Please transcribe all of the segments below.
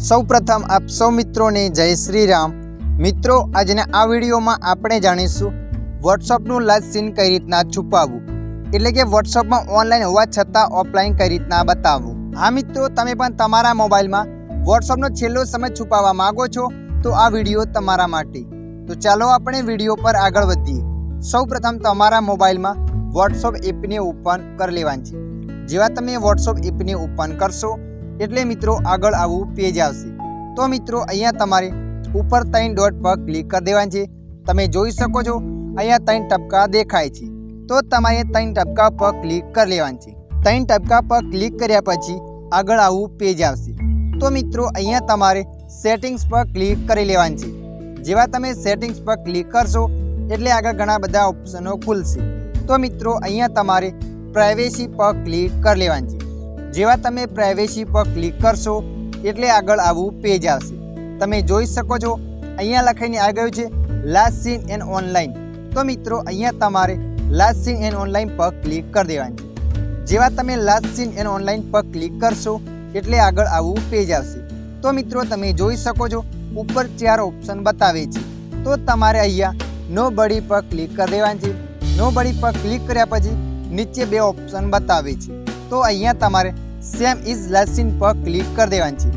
સૌપ્રથમ આપ સૌ મિત્રોને જય શ્રી રામ। મિત્રો આજના આ વિડીયોમાં આપણે જાણીશું વોટ્સઅપનું લાઈવ સીન કઈ રીતના છુપાવવું, એટલે કે વોટ્સઅપમાં ઓનલાઈન હોવા છતાં ઓફલાઈન કઈ રીતના બતાવવું। હા મિત્રો, તમે પણ તમારા મોબાઈલમાં વોટ્સઅપનો છેલ્લો સમય છુપાવવા માંગો છો તો આ વિડીયો તમારા માટે। તો ચાલો આપણે વિડીયો પર આગળ વધીએ। સૌપ્રથમ તમારા મોબાઈલમાં વોટ્સઅપ એપને ઓપન કરી લેવાની છે। જેવા તમે વોટ્સઅપ એપને ઓપન કરશો એટલે મિત્રો આગળ આવું પેજ આવશે। તો મિત્રો અહીંયા તમારે ઉપર 3 ડોટ પર ક્લિક કરી દેવાનું છે। તમે જોઈ શકો છો અહીંયા 3 ટપકા દેખાય છે, તો તમારે 3 ટપકા પર ક્લિક કરી લેવાનું છે। 3 ટપકા પર ક્લિક કર્યા પછી આગળ આવું પેજ આવશે। તો મિત્રો અહીંયા તમારે સેટિંગ્સ પર ક્લિક કરી લેવાનું છે। જેવા તમે સેટિંગ્સ પર ક્લિક કરશો એટલે આગળ ઘણા બધા ઓપ્શનો ખુલશે। તો મિત્રો અહીંયા તમારે પ્રાઇવેસી પર ક્લિક કરી લેવાનું છે। જેવા તમે પ્રાઇવેસી પર ક્લિક કરશો એટલે આગળ આવું પેજ આવશે। તમે જોઈ શકો છો અહીંયા લખાઈને આવી ગયું છે લાસ્ટ સીન એન્ડ ઓનલાઈન। તો મિત્રો અહીંયા તમારે લાસ્ટ સીન એન્ડ ઓનલાઈન પર ક્લિક કરી દેવાનું છે। જેવા તમે લાસ્ટ સીન એન્ડ ઓનલાઈન પર ક્લિક કરશો એટલે આગળ આવું પેજ આવશે। તો મિત્રો તમે જોઈ શકો છો ઉપર 4 ઓપ્શન બતાવે છે। તો તમારે અહીંયા નો બડી પર ક્લિક કરી દેવાનું છે। નો બડી પર ક્લિક કર્યા પછી નીચે 2 ઓપ્શન બતાવે છે। તો અહીંયા તમારે સેમ ઇઝ લાસ્ટ સીન પર ક્લિક કરી દેવાનું છે।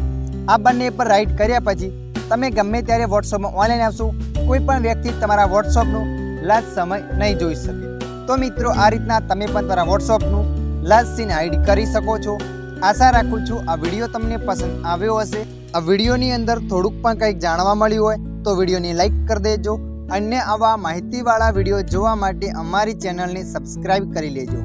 આ બંને પર રાઈટ કર્યા પછી તમે ગમે ત્યારે વોટ્સઅપમાં ઓનલાઈન આવશો, કોઈ પણ વ્યક્તિ તમારા વોટ્સઅપનું લાસ્ટ સમય નહીં જોઈ શકે। તો મિત્રો આ રીતના તમે પણ તમારા વોટ્સઅપનું લાસ્ટ સીન હાઈડ કરી શકો છો। આશા રાખું છું આ વિડીયો તમને પસંદ આવ્યો હશે। આ વિડીયોની અંદર થોડુંક પણ કંઈક જાણવા મળ્યું હોય તો વિડીયોને લાઈક કરી દેજો। અન્ય આવા માહિતીવાળા વિડીયો જોવા માટે અમારી ચેનલને સબસ્ક્રાઈબ કરી લેજો।